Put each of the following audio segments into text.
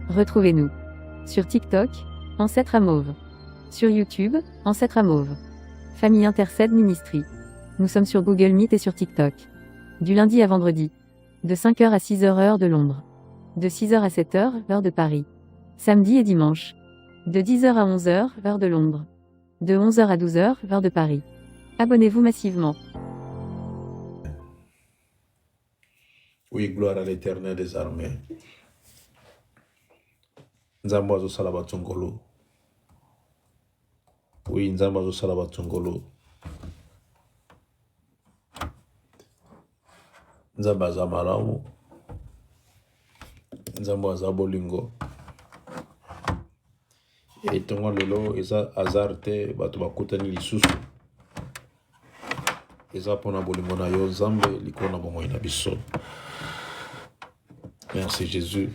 Retrouvez-nous sur TikTok, Ancêtre à Mauve. Sur YouTube, Ancêtre à Mauve. Famille Intercède Ministry. Nous sommes sur Google Meet et sur TikTok. Du lundi à vendredi. De 5h à 6h heure de Londres. De 6h à 7h, heure de Paris. Samedi et dimanche. De 10h à 11h, heure de Londres. De 11h à 12h, heure de Paris. Abonnez-vous massivement. Oui, gloire à l'Éternel des armées. Nzambe azosala bato ngolo. Oui, Nzambe azosala bato ngolo. Nzambe aza malamu. Nzambe aza bolingo. Etongo lelo eza hasard te bato bakutani lisusu. Eza pona bolingo na yo Nzambe likolo na bomoi na biso. Merci Jésus.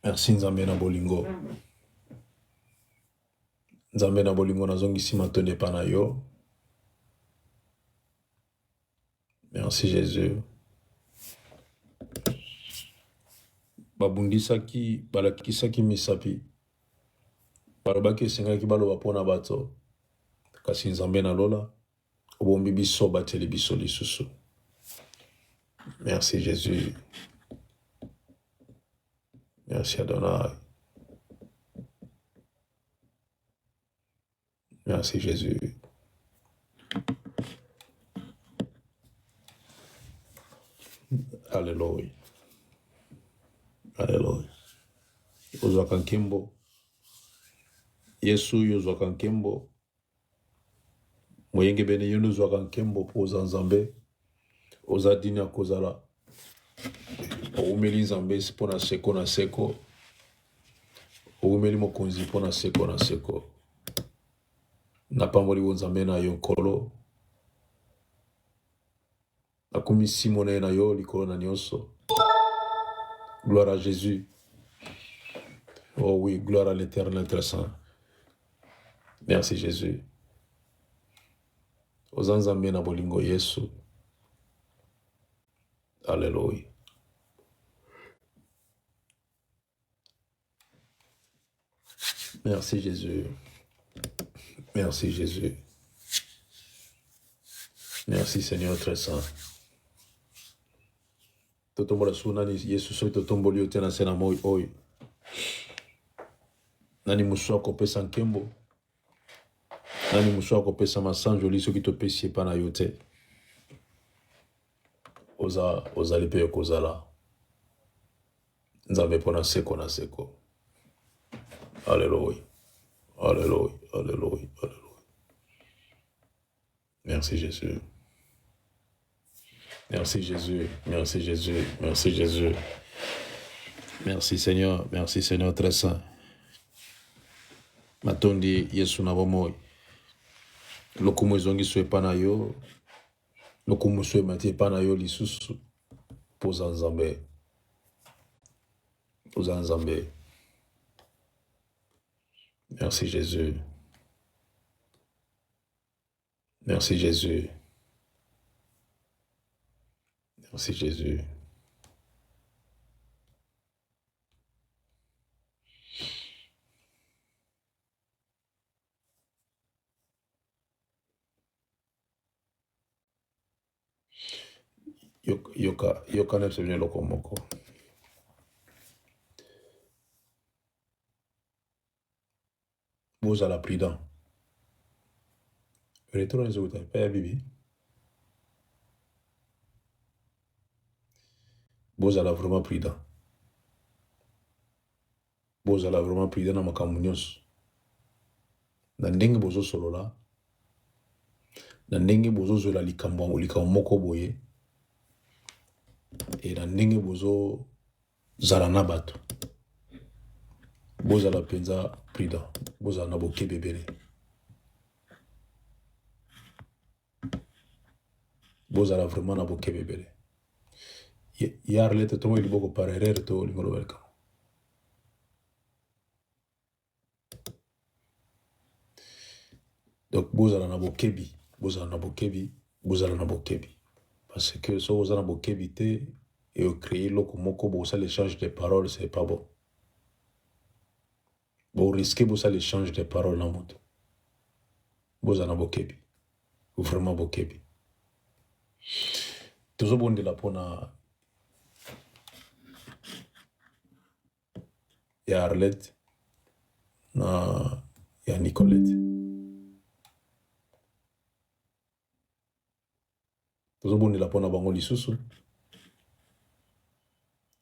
Merci Nzambe na bolingo. Nzambe na bolingo nazongisi matondi epai na yo. Merci Jésus. Babundisaki balakisaki misapi. Balobaki esengaki baloba mpona bato. Kasi Nzambe na lola obombi biso bateli biso lisusu. Merci Jésus. Merci Adonai. Merci Jésus. Alléluia. Alléluia. Ozwaka nkembo. Yesu yozwaka nkembo. Moyenge bene yo nozwaka nkembo po oza Nzambe. Oza dini akozala. Oumeli Nzambe mpona seko na seko. Oumeli mokonzi mpona seko na seko. Napamboli bo Nzambe na yo nkolo. Nakumisi mona na yo likolo na nyonso. Gloire à Jésus. Oh oui, gloire à l'Éternel très saint. Merci Jésus. Oza Nzambe na bolingo Yesu. Alléluia. Merci Jésus. Merci Jésus. Merci Seigneur très saint. Totombola sunani Yesu soy totomboli otena sena moi oi. Nani muswa kopesa nkembo. Nani muswa kopesa masanjo liso ki topesi epa na yo te. Ozali pe kozala. Nzambe mpona seko na seko. Alléluia. Alléluia. Alléluia. Alléluia. Merci Jésus. Merci Jésus. Merci Jésus. Merci Jésus. Merci Seigneur. Merci Seigneur très saint. Matondi Yesu na bomoi. Lokumu ezongi so epa na yo. Lokumu so emati epa na yo lisusu. Poza Nzambe. Poza Nzambe. Merci Jésus. Merci Jésus. Merci Jésus. Yoka ne se vient lokomoko. Vous à la prudent. Retourne les autres. Père Bibi. Vous à la vraiment prudent. Vous à la vraiment prudent dans ma communion. Na ndenge bozo solola. Na ndenge bozo zola likambo moko boye. Et na ndenge bozo zala na bato. Boza la penza prudent. Boza na boke bebele. Boza la vraiment na boke bebele. Yar lete tomo ili boko par erreur to lingolo welcome. Donc boza la na boke bi. bozala na bokebi, bozala na bokebi. Parce que so bozala na bokebi te, et au créer loko moko, bosa l'échange de paroles, c'est pas bon. Vous risquez bosa l'échange de paroles na moto. Bozala na bokebi. Vraiment bokebi. Tozobondela pona ya Arlette na ya Nicolette. Tozobondela pona bango lisusu.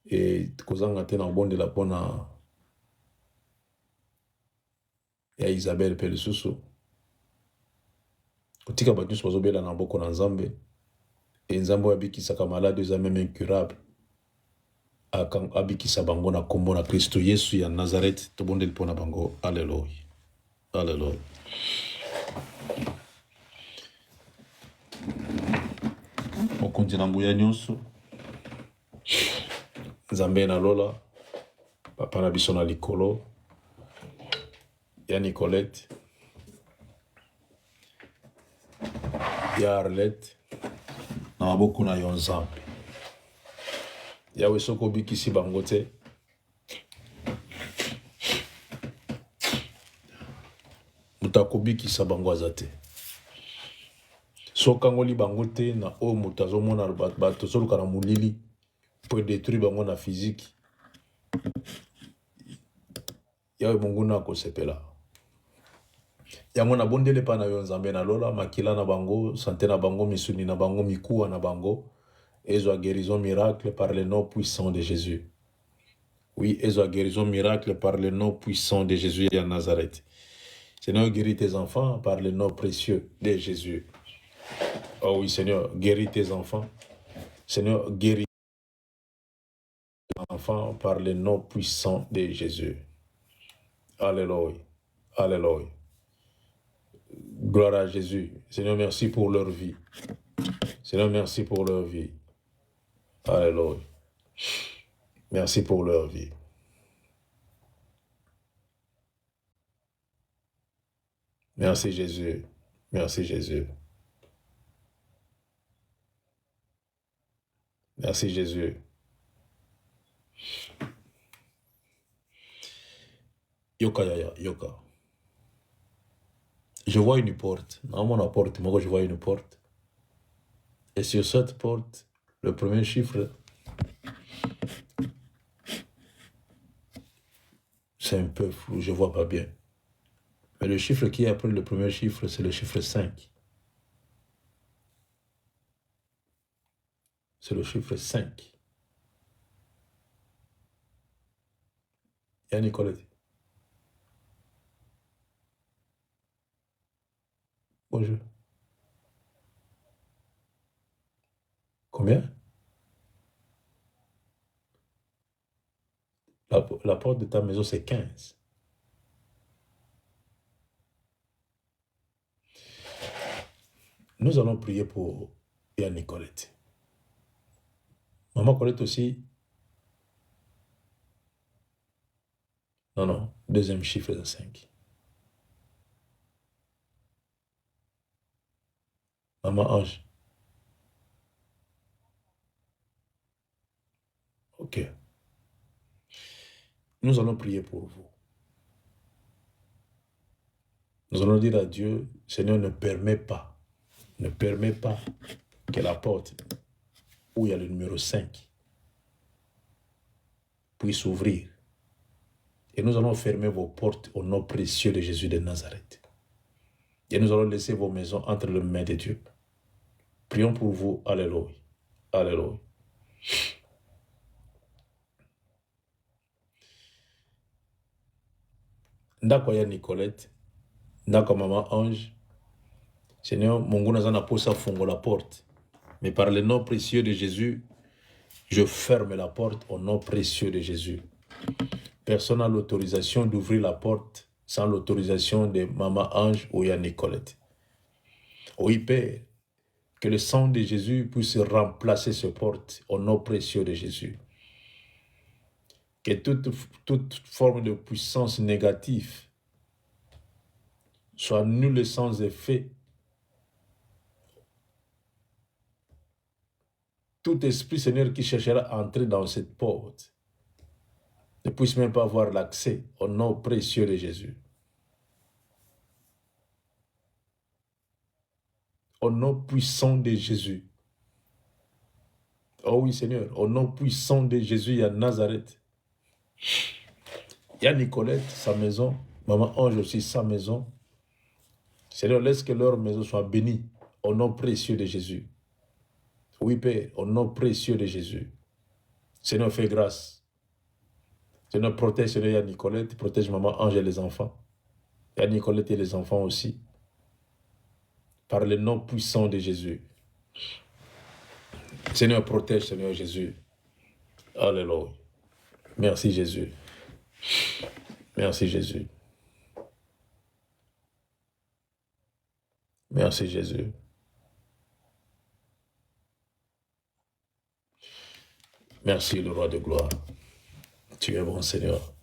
Et kozanga te na bondela pona ya Isabelle pe lisusu. Kotika bato nyonso bazobela na maboko na Nzambe. Et Nzambe abikisaka malade eza même incurable. Abikisa bango na kombo na Kristo Yesu ya Nazareth. Tobondeli pona bango. Alléluia. Alléluia. Mokonzi na nguya nyonso. Nzambe na lola. Papa na biso na likolo. Ya Nicolette. Ya Arlette. Na maboko na yo Nzambe. Yawe soko obikisi bango te. Moto akobikisa bango aza te. Soki angoli bango te na oyo moto azomona bato azoluka na molili po détruire bango na physique. Yawe monguna akosepela. Yango na bondele pa na yo Nzambe na lola makila na bango, santé na bango, misuni na bango, mikuwa na bango. Ezwa guérison miracle par le nom puissant de Jésus. Oui, ezwa guérison miracle par le nom puissant de Jésus à Nazareth. Seigneur, guéris tes enfants par le nom précieux de Jésus. Oh oui, Seigneur, guéris tes enfants. Seigneur, guéris tes enfants par le nom puissant de Jésus. Alléluia. Alléluia. Gloire à Jésus. Seigneur, merci pour leur vie. Seigneur, merci pour leur vie. Alléluia. Merci pour leur vie. Merci Jésus. Merci Jésus. Merci Jésus. Yoka yaya, yoka. Je vois une porte. Dans mon porte, moi je vois une porte. Et sur cette porte, le premier chiffre, c'est un peu flou, je ne vois pas bien. Mais le chiffre qui est après le premier chiffre, c'est le chiffre 5. C'est le chiffre 5. Yannick Nicolette. Bonjour. Combien? La porte de ta maison, c'est 15. Nous allons prier pour Yannick Nicolette. Maman Colette aussi. Non, deuxième chiffre de 5. Maman Ange. Ok. Nous allons prier pour vous. Nous allons dire à Dieu, Seigneur, ne permets pas que la porte où il y a le numéro 5 puisse s'ouvrir. Et nous allons fermer vos portes au nom précieux de Jésus de Nazareth. Et nous allons laisser vos maisons entre les mains de Dieu. Prions pour vous. Alléluia. Alléluia. Ndako ya Nicolette, ndako maman Ange, Seigneur, Monguna zana posa fongo la porte. Mais par le nom précieux de Jésus, je ferme la porte au nom précieux de Jésus. Personne n'a l'autorisation d'ouvrir la porte sans l'autorisation de maman Ange ou ya Nicolette. Oui, Père, que le sang de Jésus puisse remplacer cette porte au nom précieux de Jésus. Que toute forme de puissance négative soit nulle sans effet tout esprit, Seigneur, qui cherchera à entrer dans cette porte ne puisse même pas avoir l'accès au nom précieux de Jésus. Au nom puissant de Jésus. Oh oui, Seigneur, au nom puissant de Jésus, il y a Nazareth. Il y a Nicolette, sa maison. Maman Ange aussi, sa maison. Seigneur, laisse que leur maison soit bénie au nom précieux de Jésus. Oui, Père, au nom précieux de Jésus. Seigneur, fais grâce. Seigneur, protège, Seigneur, il y a Nicolette, protège Maman Ange et les enfants. Il y a Nicolette et les enfants aussi. Par le nom puissant de Jésus. Seigneur, protège, Seigneur Jésus. Alléluia. Merci Jésus. Merci Jésus. Merci Jésus. Merci le roi de gloire. Tu es bon Seigneur.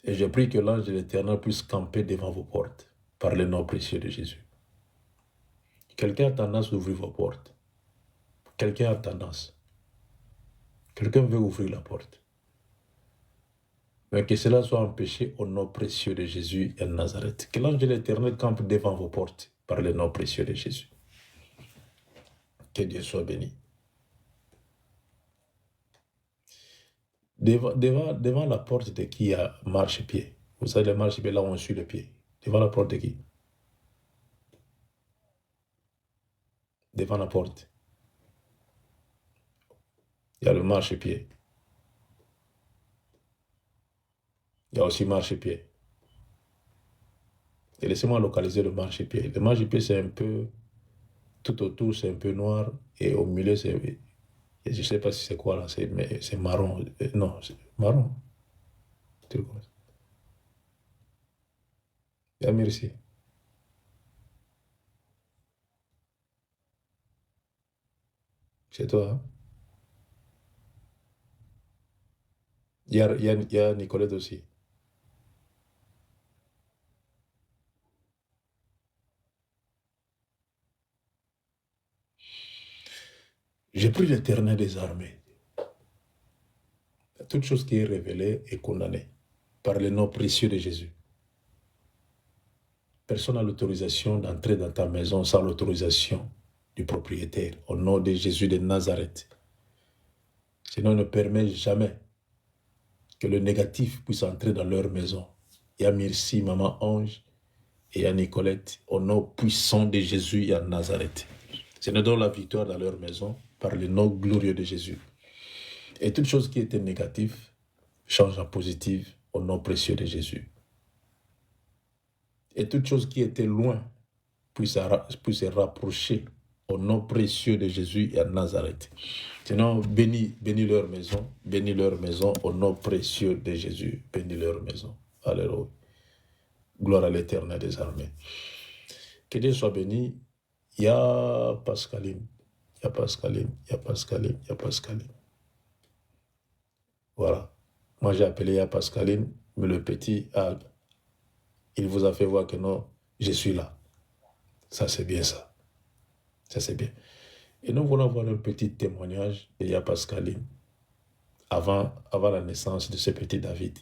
Et je prie que l'ange de l'Éternel puisse camper devant vos portes par le nom précieux de Jésus. Quelqu'un a tendance d'ouvrir vos portes. Quelqu'un a tendance. Quelqu'un veut ouvrir la porte. Mais que cela soit empêché au nom précieux de Jésus et de Nazareth. Que l'ange de l'Éternel campe devant vos portes par le nom précieux de Jésus. Que Dieu soit béni. Devant la porte de qui a marche-pied. Vous savez, le marche-pied, là où on suit le pied. Devant la porte de qui? Devant la porte. Il y a le marche-pied. Il y a aussi marche-pied. Et laissez-moi localiser le marche-pied. Le marche-pied, c'est un peu... Tout autour, c'est un peu noir. Et au milieu, c'est... Je ne sais pas si c'est quoi là. C'est marron. Non, c'est marron. Il y a merci. C'est toi, hein? Il y a Nicolette aussi. J'ai pris l'Éternel des armées. Toute chose qui est révélée est condamnée par le nom précieux de Jésus. Personne n'a l'autorisation d'entrer dans ta maison sans l'autorisation du propriétaire. Au nom de Jésus de Nazareth. Sinon, ne permet jamais que le négatif puisse entrer dans leur maison. Il y a Merci, Maman Ange, et il y a Nicolette. Au nom puissant de Jésus, il y a Nazareth. Seigneur, donne la victoire dans leur maison par le nom glorieux de Jésus. Et toute chose qui était négative change en positive au nom précieux de Jésus. Et toute chose qui était loin puisse se rapprocher au nom précieux de Jésus et à Nazareth. Sinon, bénis leur maison au nom précieux de Jésus. Bénis leur maison. Alléluia. Gloire à l'Éternel des armées. Que Dieu soit béni. Il y a Pascaline. Il y a Pascaline. Il y a Pascaline. Il y a Pascaline. Voilà. Moi, j'ai appelé à Pascaline, mais le petit, il vous a fait voir que non, je suis là. Ça, c'est bien ça. Ça, c'est bien. Et nous voulons voir un petit témoignage de Ya Pascaline avant la naissance de ce petit David.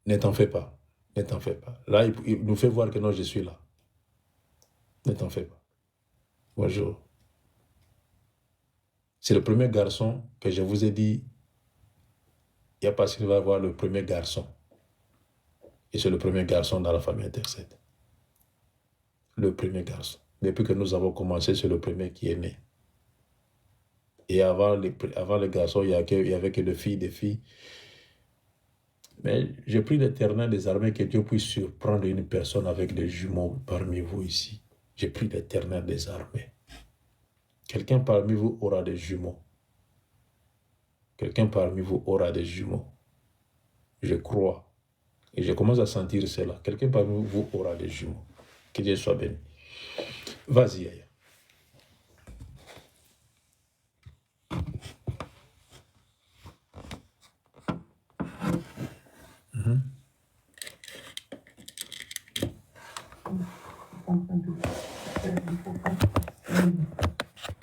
Ne t'en fais pas. Ne t'en fais pas. Là, il nous fait voir que non, je suis là. Ne t'en fais pas. Bonjour. C'est le premier garçon que je vous ai dit. Il y a pas qu'il va avoir le premier garçon. Et c'est le premier garçon dans la famille Intercède. Le premier garçon. Depuis que nous avons commencé, c'est le premier qui est né. Et avant les garçons, il n'y avait que des filles. Mais j'ai pris l'Éternel des armées que Dieu puisse surprendre une personne avec des jumeaux parmi vous ici. J'ai pris l'Éternel des armées. Quelqu'un parmi vous aura des jumeaux. Quelqu'un parmi vous aura des jumeaux. Je crois. Et je commence à sentir cela. Quelqu'un parmi vous aura des jumeaux. Que Dieu soit béni. Vas-y, Yaya.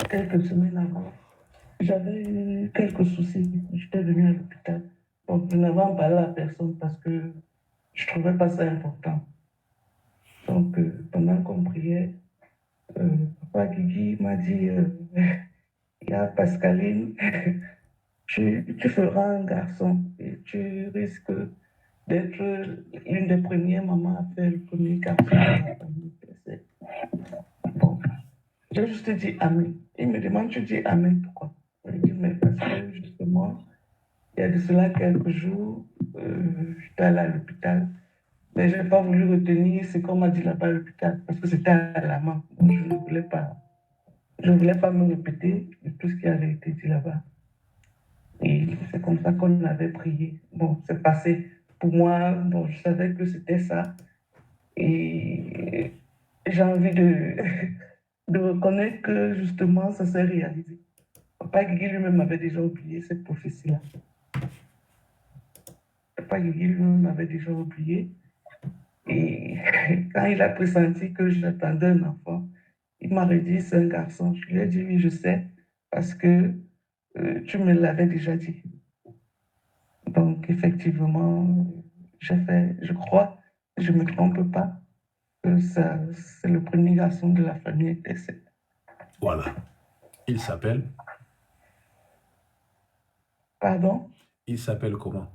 Quelques semaines avant, j'avais eu quelques soucis. J'étais venue à l'hôpital. Donc, je n'avais en parlé à personne parce que je ne trouvais pas ça important. Donc, pendant qu'on priait, Papa Guigui m'a dit, il y a Pascaline, tu feras un garçon et tu risques d'être l'une des premières mamans à faire le premier garçon de la famille. Bon, j'ai juste dit Amen. Il me demande, tu dis Amen pourquoi? Je lui dis, mais parce que justement, il y a de cela quelques jours, j'étais allée à l'hôpital. Mais je n'ai pas voulu retenir ce qu'on m'a dit là-bas à l'hôpital parce que c'était à la main. Donc je ne voulais pas. Je ne voulais pas me répéter de tout ce qui avait été dit là-bas. Et c'est comme ça qu'on avait prié. Bon, c'est passé. Pour moi, bon, je savais que c'était ça. Et j'ai envie de reconnaître que justement, ça s'est réalisé. Papa Guigui lui-même avait déjà oublié cette prophétie-là. Papa Guigui lui-même avait déjà oublié. Et quand il a pressenti que j'attendais un enfant, il m'a dit c'est un garçon. Je lui ai dit oui, je sais, parce que tu me l'avais déjà dit. Donc, effectivement, je crois, je ne me trompe pas, que c'est le premier garçon de la famille TC. Voilà. Il s'appelle? Pardon? Il s'appelle comment?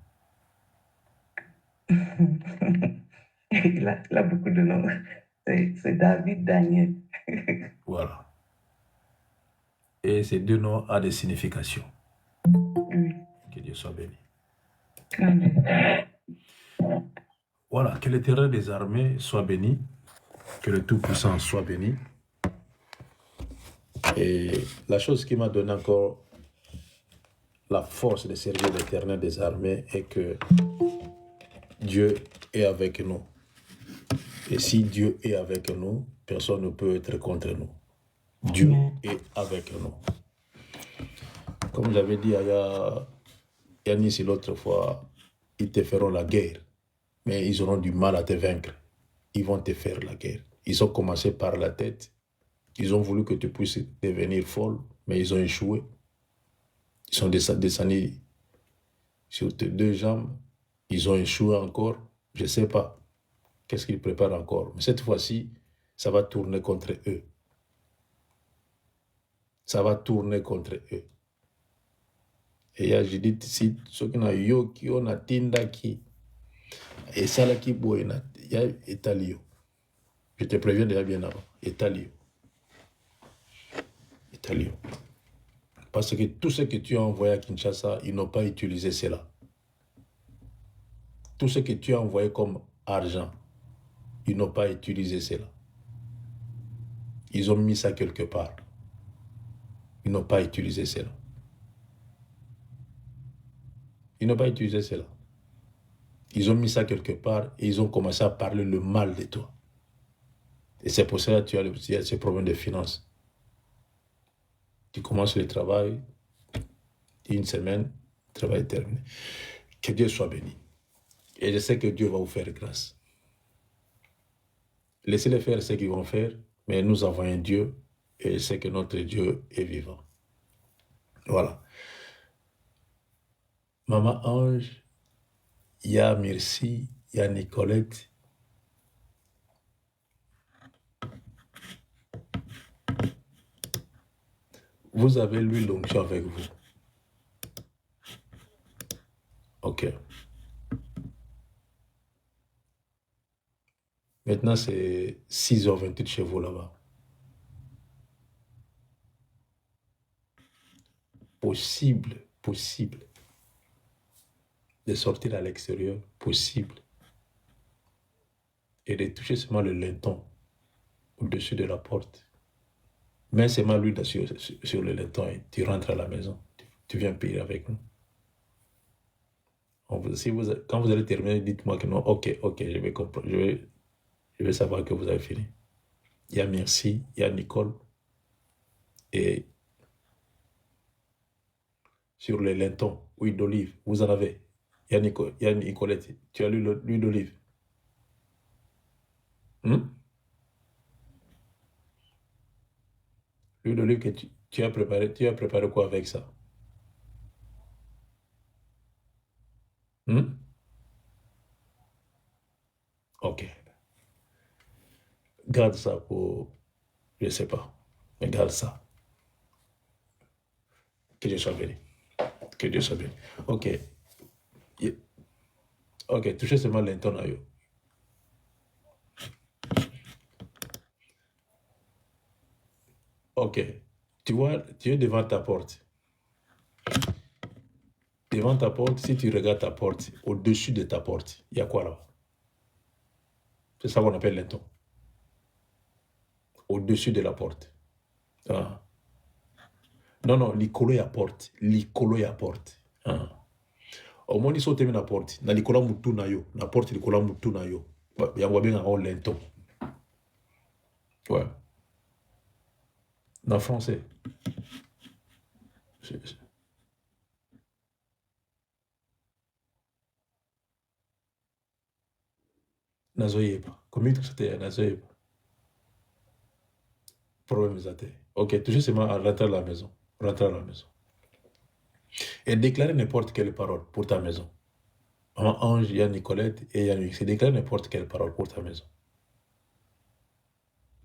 il a beaucoup de noms. C'est David Daniel. Voilà. Et ces deux noms ont des significations. Oui. Que Dieu soit béni. Amen. Voilà, que l'Éternel des armées soit béni, que le Tout-Puissant soit béni. Et la chose qui m'a donné encore la force de servir l'Éternel des armées est que Dieu est avec nous. Et si Dieu est avec nous, personne ne peut être contre nous. Dieu est avec nous. Comme j'avais dit à Yanis l'autre fois, ils te feront la guerre, mais ils auront du mal à te vaincre. Ils vont te faire la guerre. Ils ont commencé par la tête. Ils ont voulu que tu puisses devenir folle, mais ils ont échoué. Ils sont descendus sur tes deux jambes. Ils ont échoué encore. Je ne sais pas. Qu'est-ce qu'ils préparent encore? Mais cette fois-ci, ça va tourner contre eux. Ça va tourner contre eux. Et j'ai dit, si ceux qui ont eu, qui ont atteint, et ça là qui boit, il y a Italio. Je te préviens déjà bien avant. Italio. Italio. Parce que tout ce que tu as envoyé à Kinshasa, ils n'ont pas utilisé cela. Tout ce que tu as envoyé comme argent, ils n'ont pas utilisé cela. Ils ont mis ça quelque part. Ils n'ont pas utilisé cela. Ils n'ont pas utilisé cela. Ils ont mis ça quelque part et ils ont commencé à parler le mal de toi. Et c'est pour ça que tu as ce problème de finances. Tu commences le travail, une semaine, le travail est terminé. Que Dieu soit béni. Et je sais que Dieu va vous faire grâce. Laissez-les faire ce qu'ils vont faire, mais nous avons un Dieu et je sais que notre Dieu est vivant. Voilà. Maman Ange, il y a Merci, il y a Nicolette. Vous avez l'huile d'onction avec vous. Ok. Maintenant, c'est 6h28 chez vous là-bas. Possible de sortir à l'extérieur, possible. Et de toucher seulement le linton au-dessus de la porte. Mets seulement l'huile sur le linton et tu rentres à la maison. Tu viens payer avec nous. Quand vous allez terminer, dites-moi que non. Ok, je vais comprendre. Je vais savoir que vous avez fini. Il y a Merci, il y a Nicole. Et sur le linton, huile d'olive, vous en avez. Il y a Nicolette, tu as l'huile d'olive. L'huile d'olive que tu as préparé quoi avec ça? Ok. Garde ça pour, je ne sais pas, mais garde ça. Que Dieu soit béni. Que Dieu soit béni. Ok. Ok, touchez seulement l'inton à eux. Ok. Tu vois, tu es devant ta porte. Devant ta porte, si tu regardes ta porte, au-dessus de ta porte, il y a quoi là? C'est ça qu'on appelle l'inton. Au-dessus de la porte. Ah. Non, l'icolo ya porte. L'icolo ya porte. Ah. Au moins, ils sont terminés la porte. Na l'icolo mutu na yo. Na porte l'icolo mutu na yo. Il y a bien un l'inton. Ouais. En français. Nazoyeba. Comment c'était Nazoyeba? Problème zate. Ok, toujours seulement à rentrer à la maison. Rentrer à la maison. Et déclarer n'importe quelle parole pour ta maison. Maman Ange, il y a Nicolette et il y a Nuix. Déclarer n'importe quelle parole pour ta maison.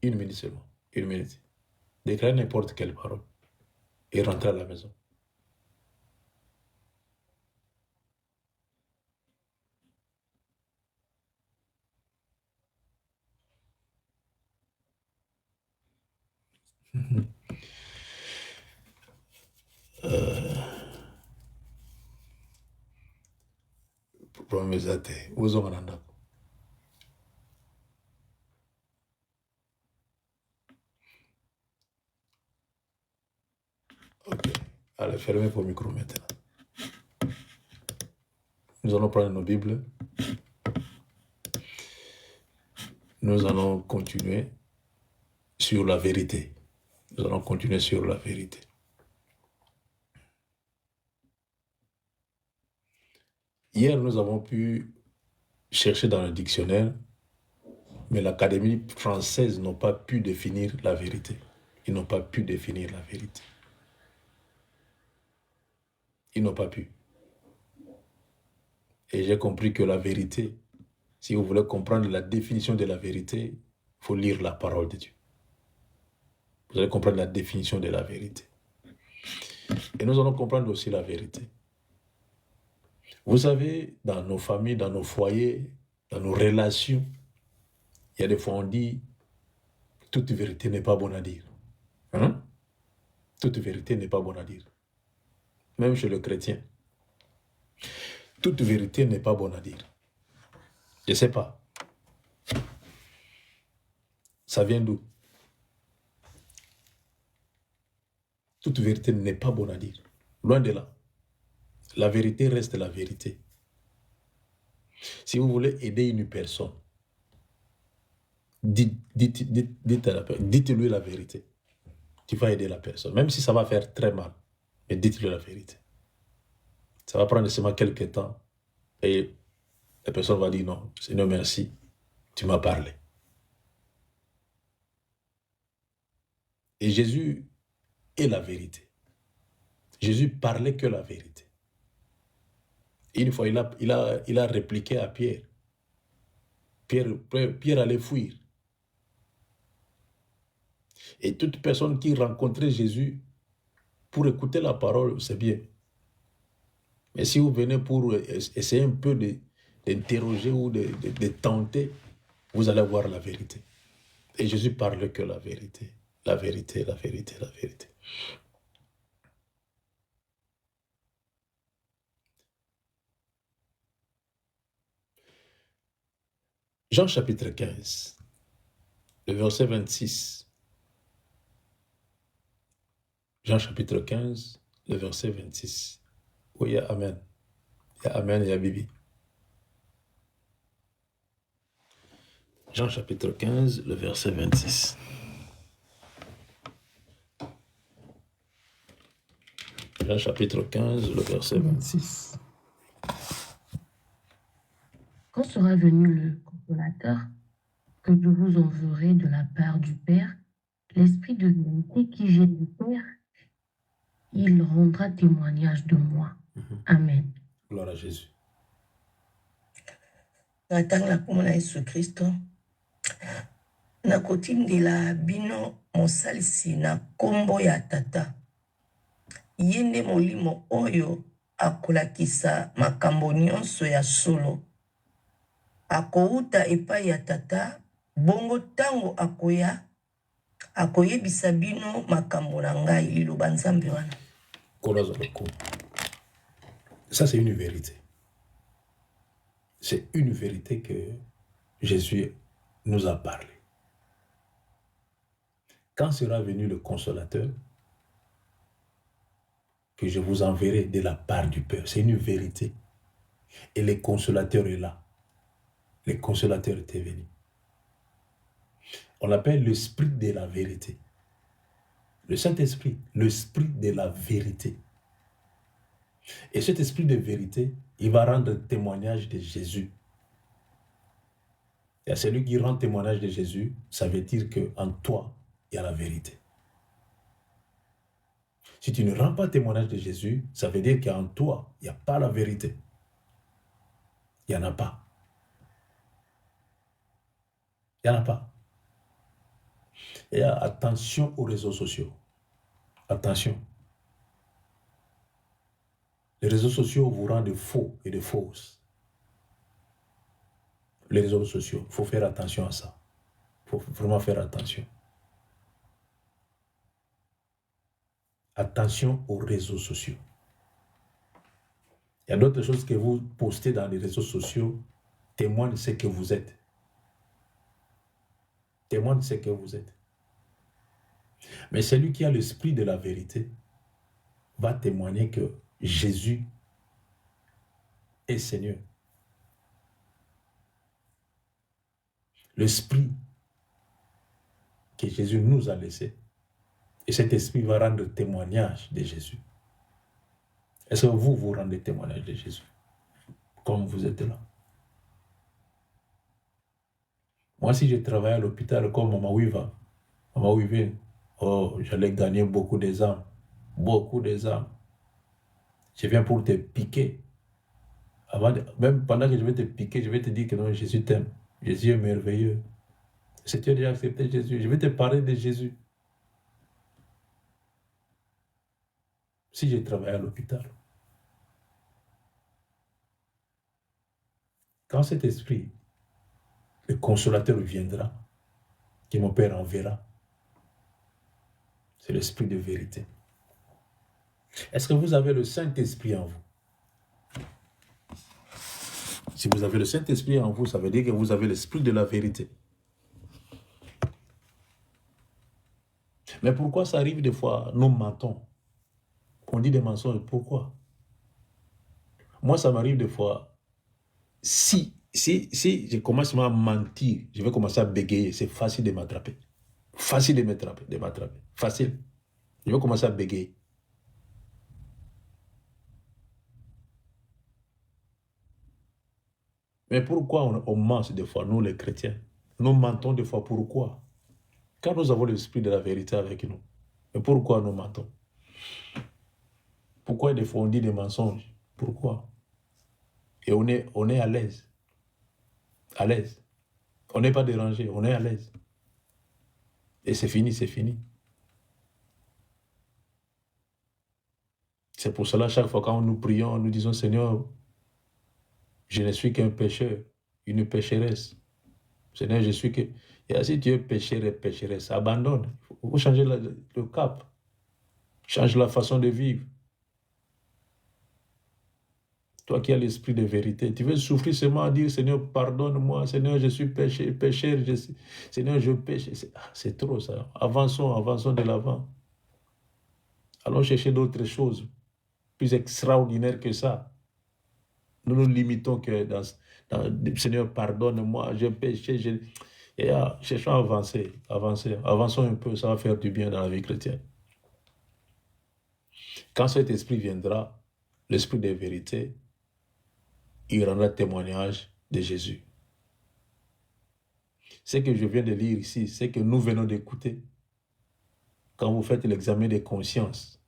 1 minute seulement. 1 minute. Déclarer n'importe quelle parole. Et rentrer à la maison. Problème zate. Où ont un Ok. Allez, fermez vos micros maintenant. Nous allons prendre nos Bibles. Nous allons continuer sur la vérité. Nous allons continuer sur la vérité. Hier, nous avons pu chercher dans le dictionnaire, mais l'Académie française n'a pas pu définir la vérité. Ils n'ont pas pu définir la vérité. Ils n'ont pas pu. Et j'ai compris que la vérité, si vous voulez comprendre la définition de la vérité, il faut lire la parole de Dieu. Vous allez comprendre la définition de la vérité. Et nous allons comprendre aussi la vérité. Vous savez, dans nos familles, dans nos foyers, dans nos relations, il y a des fois on dit toute vérité n'est pas bonne à dire. Hein? Toute vérité n'est pas bonne à dire. Même chez le chrétien. Toute vérité n'est pas bonne à dire. Je ne sais pas. Ça vient d'où? Toute vérité n'est pas bonne à dire. Loin de là. La vérité reste la vérité. Si vous voulez aider une personne, dites-lui la vérité. Tu vas aider la personne. Même si ça va faire très mal, mais dites-lui la vérité. Ça va prendre seulement quelques temps et la personne va dire non, Seigneur, merci, tu m'as parlé. Et Jésus est la vérité. Jésus parlait que la vérité. Et une fois, il a répliqué à Pierre. Pierre allait fuir. Et toute personne qui rencontrait Jésus pour écouter la parole, c'est bien. Mais si vous venez pour essayer un peu d'interroger ou de tenter, vous allez voir la vérité. Et Jésus parle que la vérité. La vérité, la vérité, la vérité. Jean chapitre 15, le verset 26. Jean chapitre 15, le verset 26. Oui, il y a Amen. Il y a Amen et il y a Bibi. Jean chapitre 15, le verset 26. Jean chapitre 15, le verset 26. Quand sera venu le consolateur, que je vous enverrai de la part du Père, l'esprit de vérité qui vient du Père, il rendra témoignage de moi. Amen. Gloire à Jésus. Natanga na komona Yesu Kristo. Nakotindela bino mosalisi na kombo ya tata. Yende molimo oyo akolakisa makambo nyonso ya solo. Akouta epai ya tata, bongo tango akoya, akoyebisa bino makambo na ngai liloba Nzambe wana. Ça, c'est une vérité. C'est une vérité que Jésus nous a parlé. Quand sera venu le consolateur, que je vous enverrai de la part du Père, c'est une vérité. Et le consolateur est là. Le consolateur était venu. On l'appelle l'esprit de la vérité. Le Saint-Esprit, l'esprit de la vérité. Et cet esprit de vérité, il va rendre témoignage de Jésus. Et à celui qui rend témoignage de Jésus, ça veut dire qu'en toi, il y a la vérité. Si tu ne rends pas témoignage de Jésus, ça veut dire qu'en toi, il n'y a pas la vérité. Il n'y en a pas. Il n'y en a pas. Et attention aux réseaux sociaux. Attention. Les réseaux sociaux vous rendent faux et de fausses. Les réseaux sociaux, il faut faire attention à ça. Il faut vraiment faire attention. Attention aux réseaux sociaux. Il y a d'autres choses que vous postez dans les réseaux sociaux, témoignent de ce que vous êtes. Témoignent de ce que vous êtes. Mais celui qui a l'esprit de la vérité va témoigner que Jésus est Seigneur. L'esprit que Jésus nous a laissé, et cet esprit va rendre témoignage de Jésus. Est-ce que vous rendez témoignage de Jésus, comme vous êtes là? Moi, si je travaillais à l'hôpital comme Maman Wiva, oh, j'allais gagner beaucoup des âmes. Beaucoup des âmes. Je viens pour te piquer. Même pendant que je vais te piquer, je vais te dire que non, Jésus t'aime. Jésus est merveilleux. Si tu as déjà accepté Jésus, je vais te parler de Jésus. Si je travaille à l'hôpital, quand cet esprit, le consolateur viendra, que mon Père enverra, c'est l'esprit de vérité. Est-ce que vous avez le Saint-Esprit en vous? Si vous avez le Saint-Esprit en vous, ça veut dire que vous avez l'esprit de la vérité. Mais pourquoi ça arrive des fois, nous mentons? On dit des mensonges, pourquoi? Moi, ça m'arrive des fois, si je commence à mentir, je vais commencer à bégayer, c'est facile de m'attraper. Facile de m'attraper. Facile. Je vais commencer à bégayer. Mais pourquoi on ment des fois, nous les chrétiens? Nous mentons des fois, pourquoi? Car nous avons l'esprit de la vérité avec nous. Mais pourquoi nous mentons? Pourquoi des fois on dit des mensonges? Pourquoi? Et on est à l'aise. À l'aise. On n'est pas dérangé, on est à l'aise. Et c'est fini, c'est fini. C'est pour cela, chaque fois quand nous prions, nous disons, Seigneur, je ne suis qu'un pécheur, une pécheresse. Seigneur, je suis que... Et si tu es pécheur et pécheresse, abandonne. Il faut changer le cap. Change la façon de vivre. Toi qui as l'esprit de vérité, tu veux souffrir seulement à dire, Seigneur, pardonne-moi, Seigneur, je suis pécheur, Seigneur, je pêche. C'est trop ça. Avançons de l'avant. Allons chercher d'autres choses plus extraordinaires que ça. Nous nous limitons que dans Seigneur, pardonne-moi, j'ai péché. Cherchons à avancer. Avançons un peu, ça va faire du bien dans la vie chrétienne. Quand cet esprit viendra, l'esprit de vérité, il rendra témoignage de Jésus. Ce que je viens de lire ici, c'est que nous venons d'écouter. quand vous faites l'examen des consciences,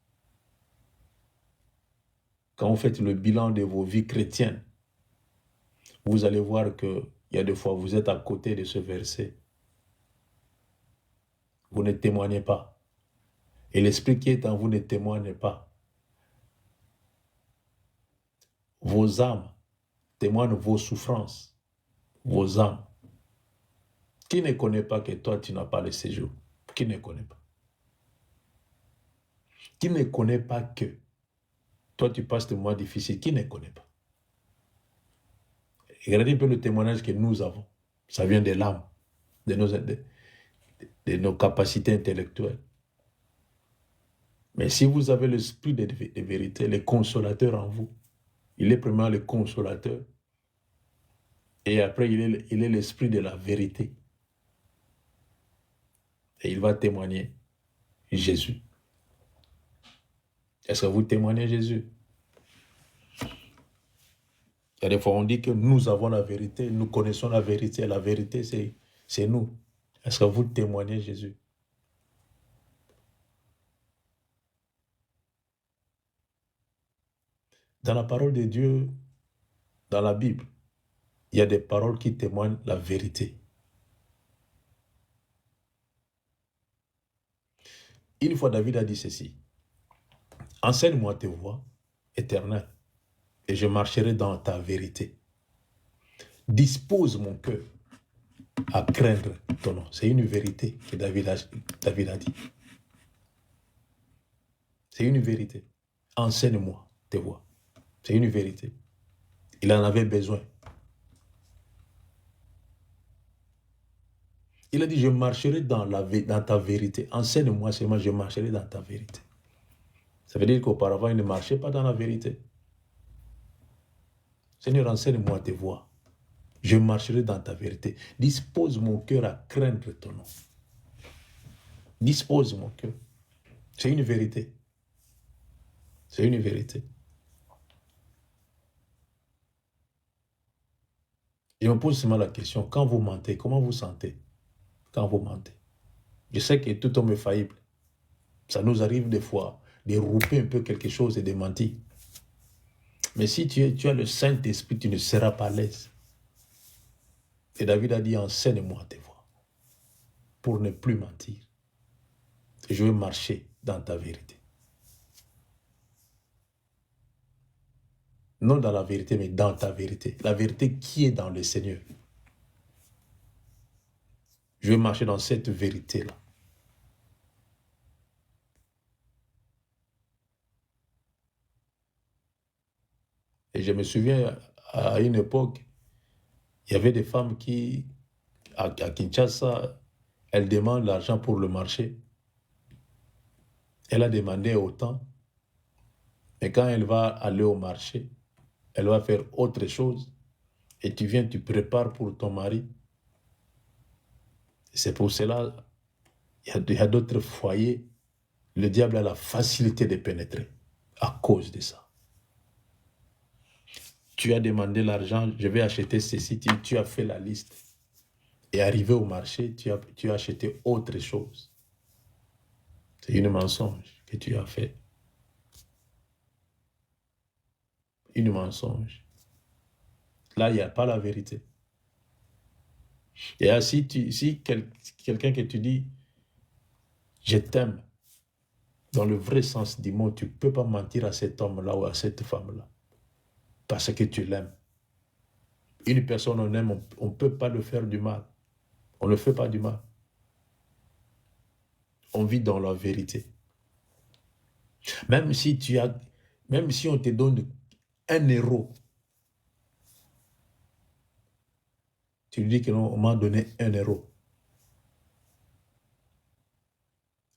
quand vous faites le bilan de vos vies chrétiennes, vous allez voir qu'il y a des fois, vous êtes à côté de ce verset. Vous ne témoignez pas. Et l'esprit qui est en vous ne témoigne pas. Vos âmes témoignent vos souffrances, vos âmes. Qui ne connaît pas que toi, tu n'as pas le séjour? Qui ne connaît pas? Qui ne connaît pas que toi, tu passes des mois difficiles? Qui ne connaît pas? Regardez un peu le témoignage que nous avons. Ça vient de l'âme, de nos capacités intellectuelles. Mais si vous avez l'esprit de vérité, le consolateur en vous, il est premièrement le consolateur. Et après, il est l'esprit de la vérité. Et il va témoigner Jésus. Est-ce que vous témoignez Jésus? Il y a des fois, on dit que nous avons la vérité, nous connaissons la vérité. La vérité, c'est nous. Est-ce que vous témoignez Jésus? Dans la parole de Dieu, dans la Bible, il y a des paroles qui témoignent la vérité. Une fois, David a dit ceci. Enseigne-moi tes voies éternelles et je marcherai dans ta vérité. Dispose mon cœur à craindre ton nom. C'est une vérité que David a dit. C'est une vérité. Enseigne-moi tes voies. C'est une vérité. Il en avait besoin. Il a dit, je marcherai dans ta vérité. Enseigne-moi seulement, je marcherai dans ta vérité. Ça veut dire qu'auparavant, il ne marchait pas dans la vérité. Seigneur, enseigne-moi tes voies. Je marcherai dans ta vérité. Dispose mon cœur à craindre ton nom. Dispose mon cœur. C'est une vérité. C'est une vérité. Et on pose seulement la question, quand vous mentez, comment vous sentez? Quand vous mentez. Je sais que tout homme est faillible. Ça nous arrive des fois de rouper un peu quelque chose et de mentir. Mais si tu as le Saint-Esprit, tu ne seras pas à l'aise. Et David a dit, enseigne-moi tes voies pour ne plus mentir. Et je veux marcher dans ta vérité. Non dans la vérité, mais dans ta vérité. La vérité qui est dans le Seigneur. Je veux marcher dans cette vérité-là. Et je me souviens, à une époque, il y avait des femmes qui, à Kinshasa, elles demandent l'argent pour le marché. Elle a demandé autant. Mais quand elle va aller au marché, elle va faire autre chose. Et tu viens, tu prépares pour ton mari. C'est pour cela, il y a d'autres foyers. Le diable a la facilité de pénétrer à cause de ça. Tu as demandé l'argent, je vais acheter ceci, tu as fait la liste. Et arrivé au marché, tu as acheté autre chose. C'est une mensonge que tu as fait. Une mensonge. Là, il n'y a pas la vérité. Et si quelqu'un que tu dis, je t'aime, dans le vrai sens du mot, tu ne peux pas mentir à cet homme-là ou à cette femme-là. Parce que tu l'aimes. Une personne on aime, on ne peut pas le faire du mal. On ne fait pas du mal. On vit dans la vérité. Même si on te donne 1 euro, tu lui dis que non, on m'a donné 1 euro.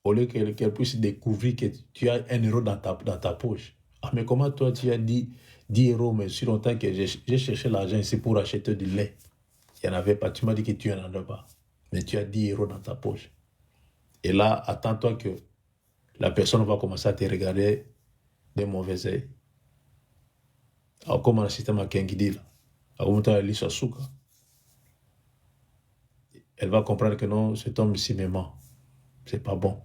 Au lieu qu'elle puisse découvrir que tu as 1 euro dans ta poche. Ah, mais comment toi tu as dit 10 euros, mais si longtemps que j'ai cherché l'argent ici pour acheter du lait. Il n'y en avait pas. Tu m'as dit que tu n'en as pas. Mais tu as 10 euros dans ta poche. Et là, attends-toi que la personne va commencer à te regarder de mauvais œil. Alors, comme le système a Kengidi, là. Elle va comprendre que non, cet homme ici me ment. C'est pas bon.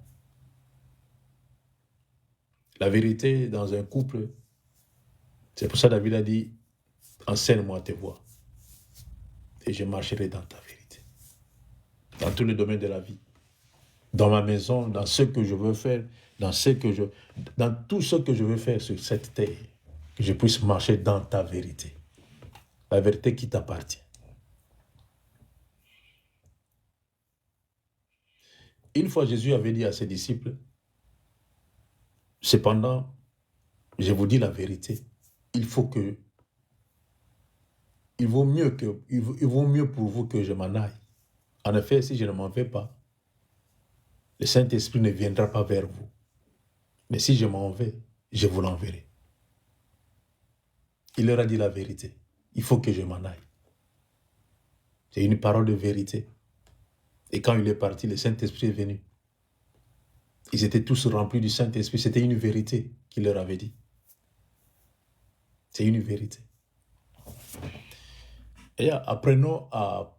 La vérité dans un couple, c'est pour ça que David a dit, enseigne-moi tes voies et je marcherai dans ta vérité. Dans tous les domaines de la vie. Dans ma maison, dans ce que je veux faire, dans tout ce que je veux faire sur cette terre, que je puisse marcher dans ta vérité. La vérité qui t'appartient. Une fois, Jésus avait dit à ses disciples, cependant, je vous dis la vérité, il vaut mieux pour vous que je m'en aille. En effet, si je ne m'en vais pas, le Saint-Esprit ne viendra pas vers vous. Mais si je m'en vais, je vous l'enverrai. Il leur a dit la vérité. Il faut que je m'en aille. C'est une parole de vérité. Et quand il est parti, le Saint-Esprit est venu. Ils étaient tous remplis du Saint-Esprit. C'était une vérité qu'il leur avait dit. C'est une vérité. Et apprenons à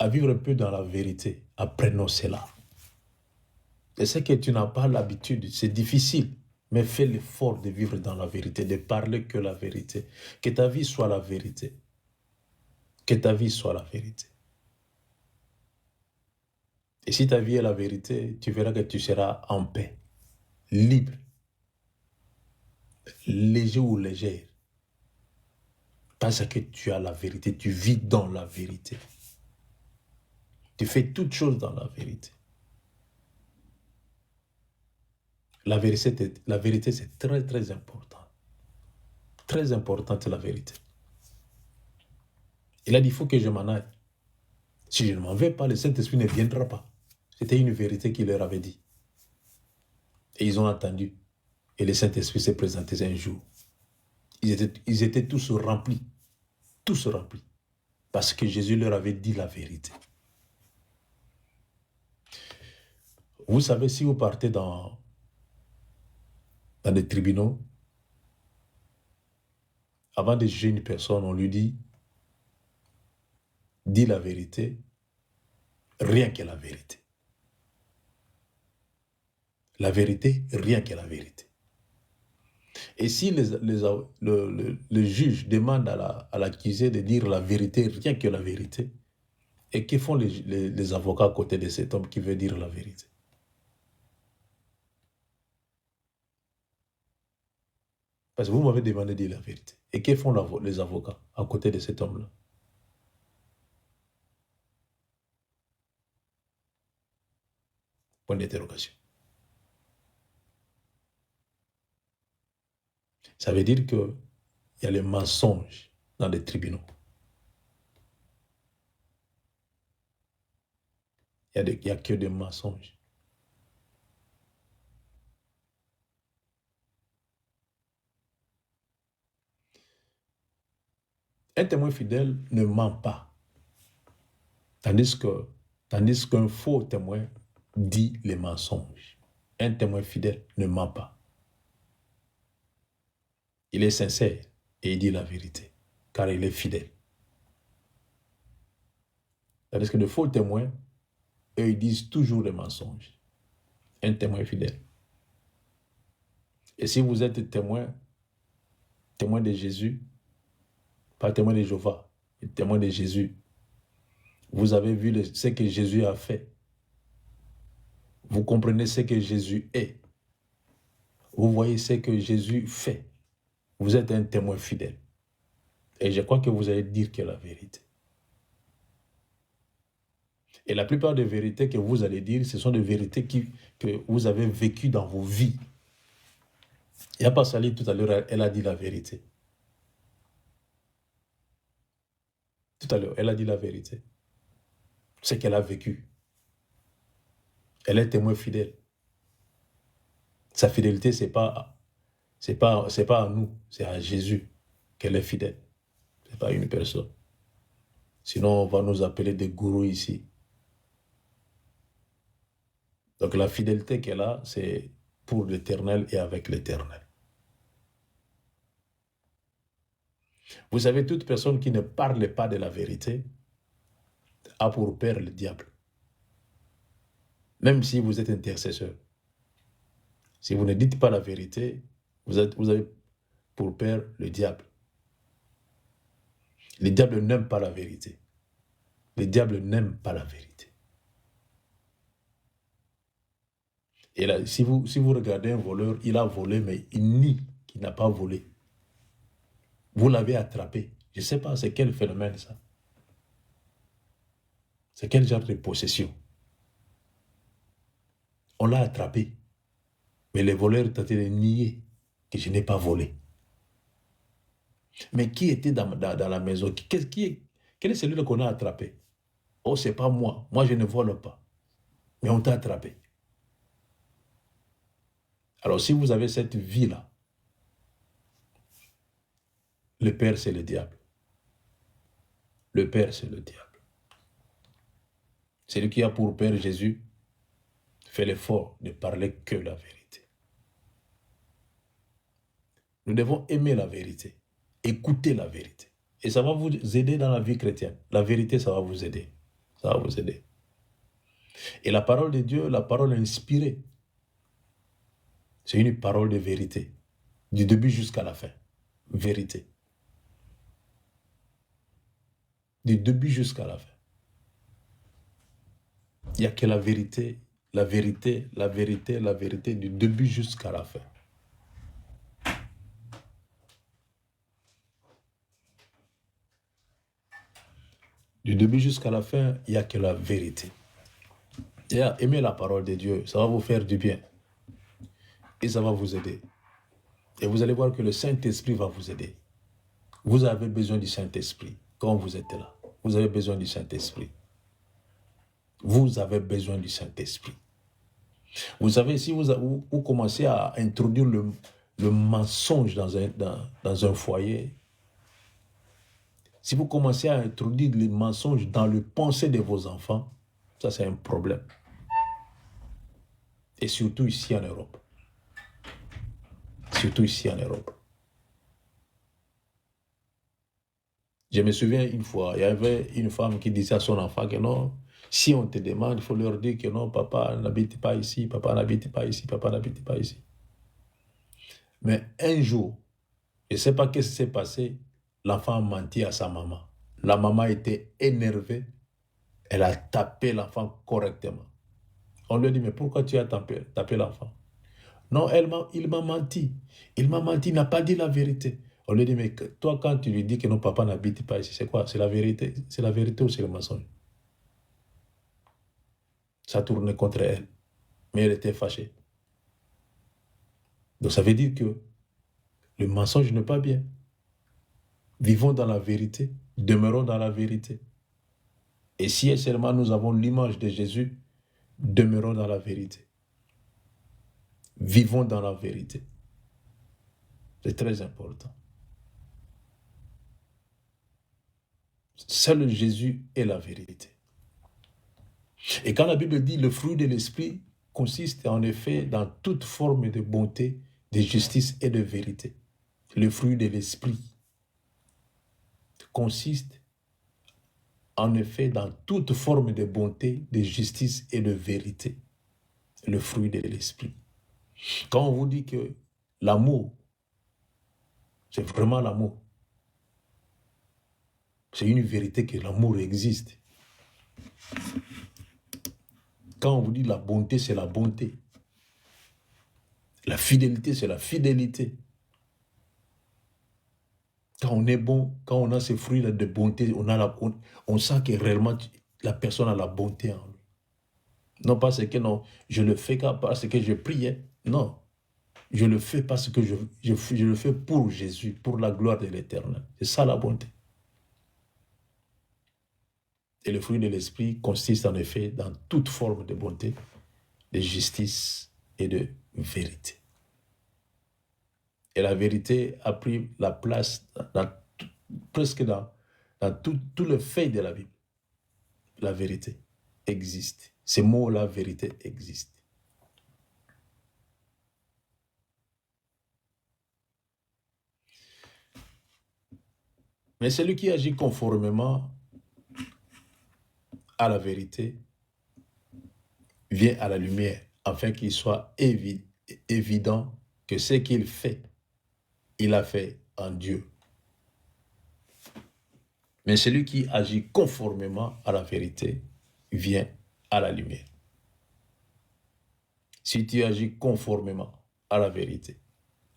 vivre un peu dans la vérité. Apprenons cela. Je sais que tu n'as pas l'habitude, c'est difficile, mais fais l'effort de vivre dans la vérité, de parler que la vérité. Que ta vie soit la vérité. Que ta vie soit la vérité. Et si ta vie est la vérité, tu verras que tu seras en paix, libre, léger ou légère. Parce que tu as la vérité, tu vis dans la vérité. Tu fais toutes choses dans la vérité. La vérité, c'est très, très important. Très importante, la vérité. Il a dit, il faut que je m'en aille. Si je ne m'en vais pas, le Saint-Esprit ne viendra pas. C'était une vérité qu'il leur avait dit. Et ils ont attendu. Et le Saint-Esprit s'est présenté un jour. Ils étaient tous remplis. Tous remplis. Parce que Jésus leur avait dit la vérité. Vous savez, si vous partez dans des tribunaux, avant de juger une personne, on lui dit, dis la vérité, rien que la vérité. La vérité, rien que la vérité. Et si le juge demande à l'accusé de dire la vérité, rien que la vérité, et que font les avocats à côté de cet homme qui veut dire la vérité? Parce que vous m'avez demandé de dire la vérité. Et que font les avocats à côté de cet homme-là? Point d'interrogation. Ça veut dire qu'il y a les mensonges dans les tribunaux. Il n'y a que des mensonges. Un témoin fidèle ne ment pas. Tandis qu'un faux témoin dit les mensonges. Un témoin fidèle ne ment pas. Il est sincère et il dit la vérité, car il est fidèle. Tandis que de faux témoins, eux, ils disent toujours les mensonges. Un témoin fidèle. Et si vous êtes témoin de Jésus, pas témoin de Jéhovah, mais témoin de Jésus, vous avez vu ce que Jésus a fait. Vous comprenez ce que Jésus est. Vous voyez ce que Jésus fait. Vous êtes un témoin fidèle. Et je crois que vous allez dire que la vérité. Et la plupart des vérités que vous allez dire, ce sont des vérités que vous avez vécues dans vos vies. Il n'y a pas Sali tout à l'heure, elle a dit la vérité. Tout à l'heure, elle a dit la vérité. Ce qu'elle a vécu. Elle est témoin fidèle. Sa fidélité, c'est pas à nous, c'est à Jésus qu'elle est fidèle. Ce n'est pas à une personne. Sinon, on va nous appeler des gourous ici. Donc la fidélité qu'elle a, c'est pour l'Éternel et avec l'Éternel. Vous savez, toute personne qui ne parle pas de la vérité a pour père le diable. Même si vous êtes intercesseur. Si vous ne dites pas la vérité, vous avez pour père le diable. Le diable n'aime pas la vérité. Le diable n'aime pas la vérité. Et là, si vous regardez un voleur, il a volé, mais il nie qu'il n'a pas volé. Vous l'avez attrapé. Je ne sais pas, c'est quel phénomène ça? C'est quel genre de possession? On l'a attrapé. Mais le voleur tentait de nier que je n'ai pas volé. Mais qui était dans la maison? Quel est celui qu'on a attrapé? Oh, ce n'est pas moi. Moi, je ne vole pas. Mais on t'a attrapé. Alors, si vous avez cette vie-là, le père, c'est le diable. Le père, c'est le diable. Celui qui a pour père Jésus fait l'effort de parler que la vérité. Nous devons aimer la vérité, écouter la vérité. Et ça va vous aider dans la vie chrétienne. La vérité, ça va vous aider. Ça va vous aider. Et la parole de Dieu, la parole inspirée, c'est une parole de vérité. Du début jusqu'à la fin. Vérité. Du début jusqu'à la fin. Il n'y a que la vérité, la vérité, la vérité, la vérité, du début jusqu'à la fin. Du début jusqu'à la fin, il n'y a que la vérité. Et aimer la parole de Dieu, ça va vous faire du bien. Et ça va vous aider. Et vous allez voir que le Saint-Esprit va vous aider. Vous avez besoin du Saint-Esprit quand vous êtes là. Vous avez besoin du Saint-Esprit. Vous avez besoin du Saint-Esprit. Vous savez, si vous commencez à introduire le mensonge dans un foyer, si vous commencez à introduire les mensonges dans le pensée de vos enfants, ça c'est un problème. Et surtout ici en Europe. Surtout ici en Europe. Je me souviens une fois, il y avait une femme qui disait à son enfant que non, si on te demande, il faut leur dire que non, papa n'habite pas ici, papa n'habite pas ici, papa n'habite pas ici. Mais un jour, je ne sais pas ce qui s'est passé, l'enfant a menti à sa maman. La maman était énervée, elle a tapé l'enfant correctement. On lui a dit, mais pourquoi tu as tapé l'enfant? Non, il m'a menti. Il m'a menti, il n'a pas dit la vérité. On lui dit, mais toi, quand tu lui dis que non, papa n'habite pas ici, c'est quoi? C'est la vérité? C'est la vérité ou c'est le mensonge? Ça tournait contre elle. Mais elle était fâchée. Donc ça veut dire que le mensonge n'est pas bien. Vivons dans la vérité, demeurons dans la vérité. Et si seulement nous avons l'image de Jésus, demeurons dans la vérité. Vivons dans la vérité. C'est très important. Seul Jésus est la vérité. Et quand la Bible dit le fruit de l'esprit consiste en effet dans toute forme de bonté, de justice et de vérité. Le fruit de l'esprit consiste en effet dans toute forme de bonté, de justice et de vérité. Le fruit de l'esprit. Quand on vous dit que l'amour, c'est vraiment l'amour, c'est une vérité que l'amour existe. Quand on vous dit la bonté, c'est la bonté. La fidélité, c'est la fidélité. Quand on est bon, quand on a ces fruits-là de bonté, on sent que réellement la personne a la bonté en lui. Non parce que non, je le fais parce que je priais. Non, je le fais parce que je le fais pour Jésus, pour la gloire de l'Éternel. C'est ça la bonté. Et le fruit de l'esprit consiste en effet dans toute forme de bonté, de justice et de vérité. Et la vérité a pris la place presque dans tout le fait de la Bible. La vérité existe. Ces mots, la vérité existe. Mais celui qui agit conformément à la vérité vient à la lumière afin qu'il soit évident que ce qu'il fait, il a fait en Dieu. Mais celui qui agit conformément à la vérité vient à la lumière. Si tu agis conformément à la vérité,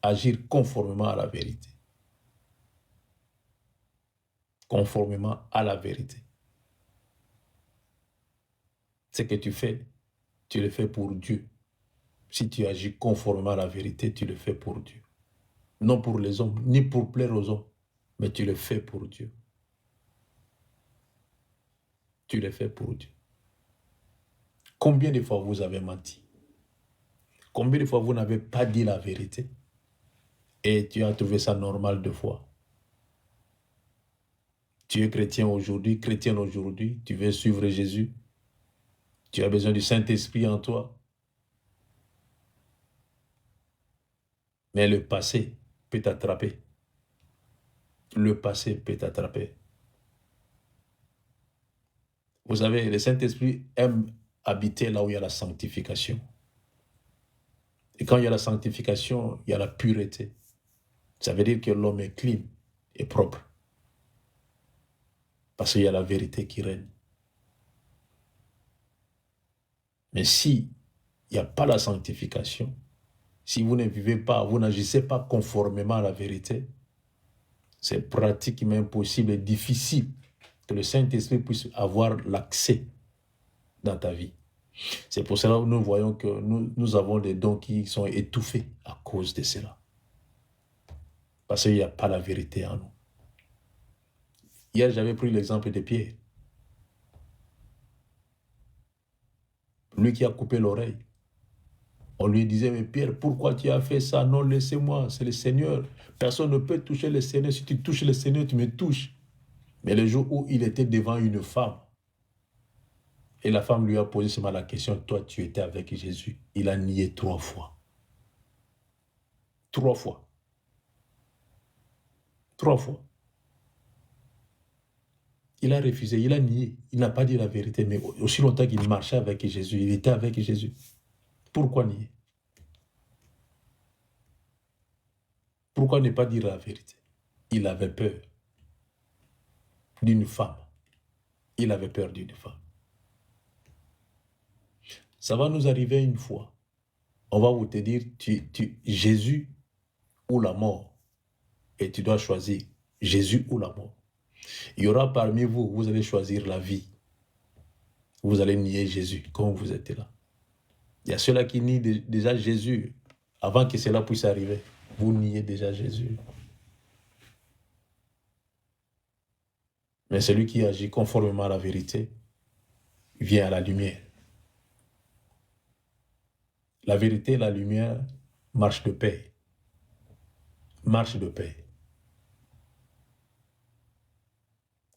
agir conformément à la vérité, conformément à la vérité, ce que tu le fais pour Dieu. Si tu agis conformément à la vérité, tu le fais pour Dieu. Non pour les hommes, ni pour plaire aux hommes, mais tu le fais pour Dieu. Tu le fais pour Dieu. Combien de fois vous avez menti? Combien de fois vous n'avez pas dit la vérité? Et tu as trouvé ça normal 2 fois. Tu es chrétienne aujourd'hui, tu veux suivre Jésus. Tu as besoin du Saint-Esprit en toi. Mais le passé peut t'attraper. Le passé peut t'attraper. Vous savez, le Saint-Esprit aime habiter là où il y a la sanctification. Et quand il y a la sanctification, il y a la pureté. Ça veut dire que l'homme est clean et propre. Parce qu'il y a la vérité qui règne. Mais si il n'y a pas la sanctification, si vous ne vivez pas, vous n'agissez pas conformément à la vérité, c'est pratiquement impossible et difficile que le Saint-Esprit puisse avoir l'accès dans ta vie. C'est pour cela que nous voyons que nous avons des dons qui sont étouffés à cause de cela. Parce qu'il n'y a pas la vérité en nous. Hier, j'avais pris l'exemple de Pierre. Lui qui a coupé l'oreille. On lui disait, mais Pierre, pourquoi tu as fait ça? Non, laissez-moi, c'est le Seigneur. Personne ne peut toucher le Seigneur. Si tu touches le Seigneur, tu me touches. Mais le jour où il était devant une femme, et la femme lui a posé seulement la question, toi, tu étais avec Jésus. Il a nié 3 fois. 3 fois. 3 fois. Il a refusé, il a nié. Il n'a pas dit la vérité, mais aussi longtemps qu'il marchait avec Jésus, il était avec Jésus. Pourquoi nier? Pourquoi ne pas dire la vérité? Il avait peur d'une femme. Il avait peur d'une femme. Ça va nous arriver une fois. On va vous te dire, Jésus ou la mort. Et tu dois choisir Jésus ou la mort. Il y aura parmi vous, vous allez choisir la vie. Vous allez nier Jésus, comme vous êtes là. Il y a ceux-là qui nient déjà Jésus avant que cela puisse arriver. Vous niez déjà Jésus. Mais celui qui agit conformément à la vérité vient à la lumière. La vérité et la lumière marchent de pair. Marchent de pair.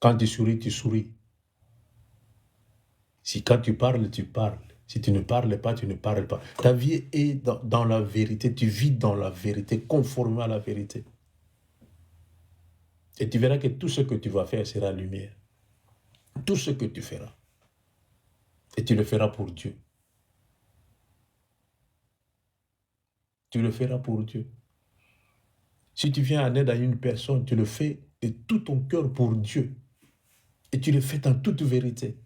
Quand tu souris, tu souris. Si quand tu parles, tu parles. Si tu ne parles pas, tu ne parles pas. Ta vie est dans la vérité. Tu vis dans la vérité, conformément à la vérité. Et tu verras que tout ce que tu vas faire sera lumière. Tout ce que tu feras. Et tu le feras pour Dieu. Tu le feras pour Dieu. Si tu viens en aide à une personne, tu le fais de tout ton cœur pour Dieu. Et tu le fais en toute vérité.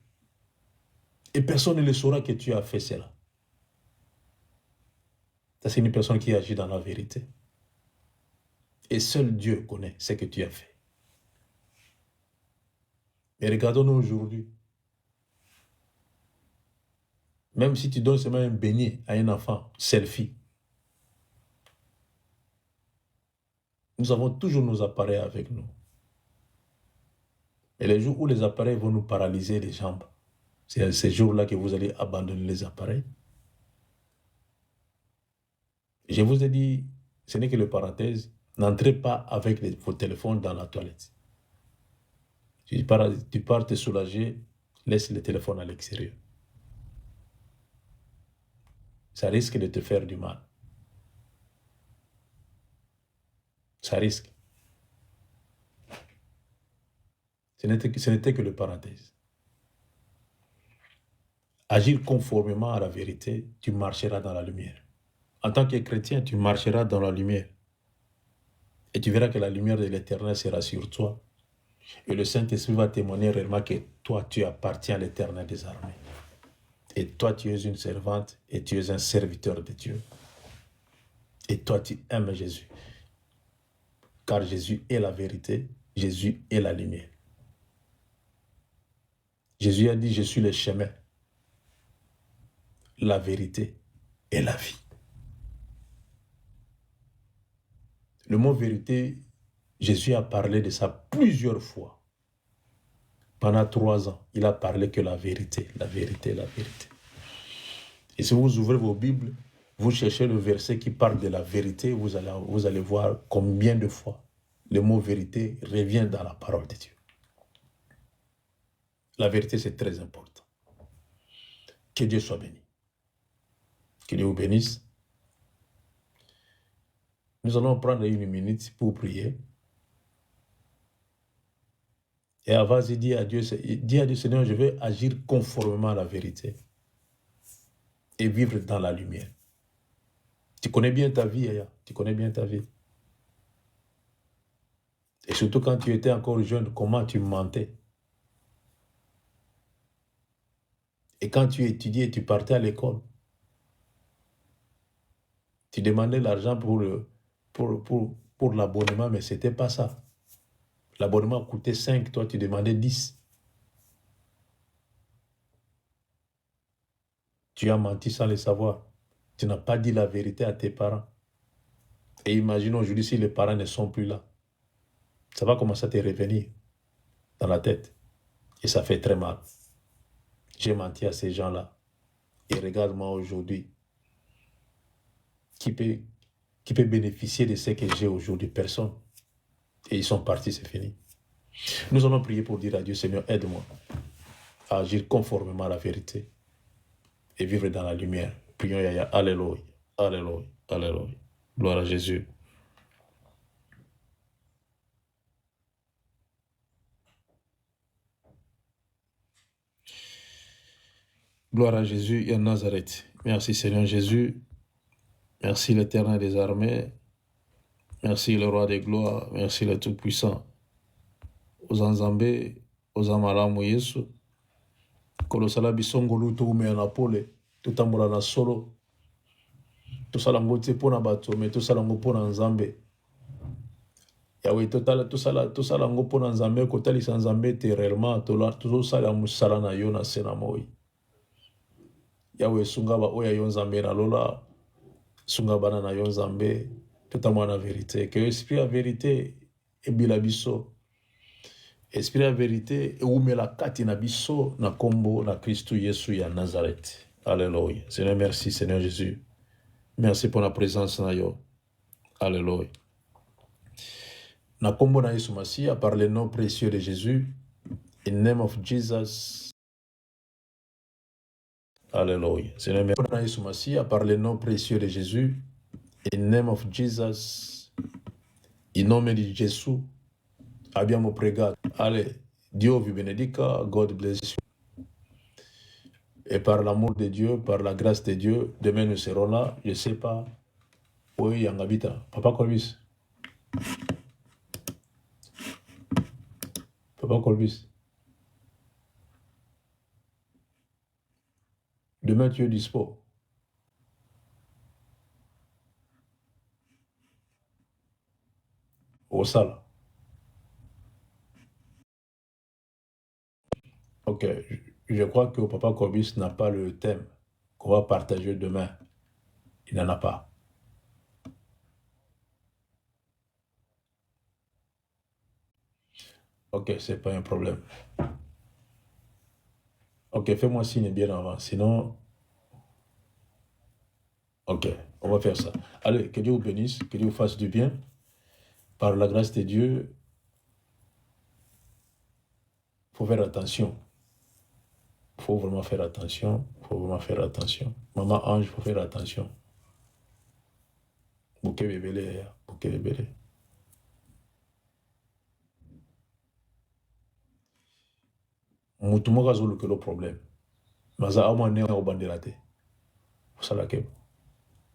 Et personne ne le saura que tu as fait cela. Ça, c'est une personne qui agit dans la vérité. Et seul Dieu connaît ce que tu as fait. Mais regardons-nous aujourd'hui. Même si tu donnes seulement un beignet à un enfant, selfie. Nous avons toujours nos appareils avec nous. Et les jours où les appareils vont nous paralyser les jambes, c'est à ces jours-là que vous allez abandonner les appareils. Je vous ai dit, ce n'est que le parenthèse, n'entrez pas avec vos téléphones dans la toilette. Tu pars te soulager, laisse le téléphone à l'extérieur. Ça risque de te faire du mal. Ça risque. Ce n'était que le parenthèse. Agir conformément à la vérité, tu marcheras dans la lumière. En tant que chrétien, tu marcheras dans la lumière. Et tu verras que la lumière de l'Éternel sera sur toi. Et le Saint-Esprit va témoigner réellement que toi, tu appartiens à l'Éternel des armées. Et toi, tu es une servante et tu es un serviteur de Dieu. Et toi, tu aimes Jésus. Car Jésus est la vérité, Jésus est la lumière. Jésus a dit, je suis le chemin, la vérité et la vie. Le mot vérité, Jésus a parlé de ça plusieurs fois. Pendant 3 ans, il a parlé que la vérité, la vérité, la vérité. Et si vous ouvrez vos Bibles, vous cherchez le verset qui parle de la vérité, vous allez voir combien de fois le mot vérité revient dans la parole de Dieu. La vérité, c'est très important. Que Dieu soit béni. Que Dieu vous bénisse. Nous allons prendre 1 minute pour prier. Et avant, dis à Dieu, Seigneur, je vais agir conformément à la vérité et vivre dans la lumière. Tu connais bien ta vie, Aya. Tu connais bien ta vie. Et surtout quand tu étais encore jeune, comment tu mentais. Et quand tu étudiais, tu partais à l'école. Tu demandais l'argent pour l'abonnement, mais ce n'était pas ça. L'abonnement coûtait 5, toi tu demandais 10. Tu as menti sans le savoir. Tu n'as pas dit la vérité à tes parents. Et imagine aujourd'hui si les parents ne sont plus là. Ça va commencer à te revenir dans la tête. Et ça fait très mal. J'ai menti à ces gens-là. Et regarde-moi aujourd'hui. Qui peut bénéficier de ce que j'ai aujourd'hui? Personne. Et ils sont partis, c'est fini. Nous allons prier pour dire à Dieu, Seigneur, aide-moi à agir conformément à la vérité et vivre dans la lumière. Prions, Yaya. Alléluia. Alléluia. Alléluia. Gloire à Jésus. Gloire à Jésus et à Nazareth. Merci Seigneur Jésus. Merci l'Éternel des armées. Merci le Roi des gloires. Merci le Tout-Puissant. Aux Nzambe, aux Amalamu Yesu. Kolosala bisongolu to ume na pole. Tutambola na solo. Tosalango te pona bato, mais tosalango pona Nzambe. Yawe tosalango pona Nzambe, kotalisa Nzambe te réellement, tosala musala na yo na sena moi. Yawe sungaba oya yo Nzambe na lola, sungaba na yo Nzambe, totamwa na vérité. Que l'esprit la vérité ebila biso. Esprit la vérité eumela kati na biso na kombo na Christ Yesu ya Nazareth. Alléluia. Seigneur, merci Seigneur Jésus. Merci pour la présence na yo. Alléluia. Na kombo na Yesu Massia, par le nom précieux de Jésus, in the name of Jesus. Alléluia. Seigneur, merci pour Yesu Massia, par le nom précieux de Jésus, in the name of Jesus. In nome di Gesù abbiamo pregato. Allez, Dieu vous bénédica, God bless you. Et par l'amour de Dieu, par la grâce de Dieu, demain nous serons là, je ne sais pas, oui, Yangabita, Papa Colbis. Papa Colbis. Demain tu es dispo. Au salle. Ok, je crois que Papa Colbis n'a pas le thème qu'on va partager demain. Il n'en a pas. Ok, c'est pas un problème. Ok, fais-moi signe bien avant, sinon... Ok, on va faire ça. Allez, que Dieu vous bénisse, que Dieu vous fasse du bien. Par la grâce de Dieu, il faut faire attention. Il faut vraiment faire attention. Il faut vraiment faire attention. Maman Ange, il faut faire attention. Bouquet bébélé, bouquet bébélé. Moutumoka zolo que le problème. Maza awa ne au bandelate. Vous savez que.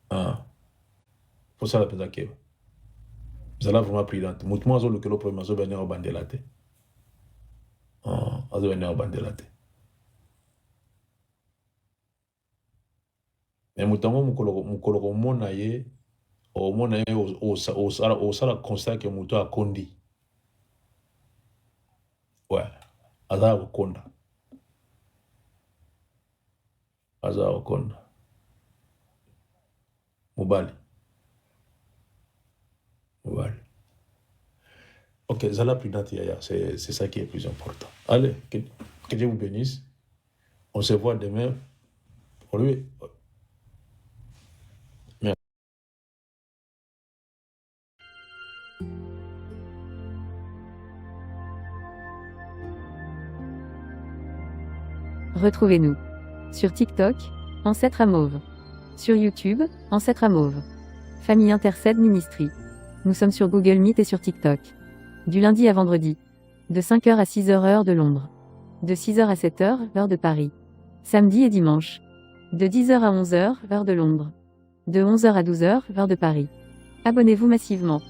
Ah. Pour ça, la peine que vous allez vraiment prudent. Moutement, le que le premier mazo venir au bandelate. Azo venir au bandelate. Mais moutango mukolo mona ye, au mona ye au sala constat que mouto a kondi. Ouais. Aza wakonda. Aza wakonda. Mobali. Mobali. Ok, Zala prudente, Yaya, c'est ça qui est plus important. Allez, que Dieu vous bénisse. On se voit demain. Pour lui. Merci. Retrouvez-nous sur TikTok, Ancêtre à Mauve. Sur YouTube, Ancêtre à Mauve. Famille Intercède Ministry. Nous sommes sur Google Meet et sur TikTok. Du lundi à vendredi. De 5h à 6h heure de Londres. De 6h à 7h, heure de Paris. Samedi et dimanche. De 10h à 11h, heure de Londres. De 11h à 12h, heure de Paris. Abonnez-vous massivement.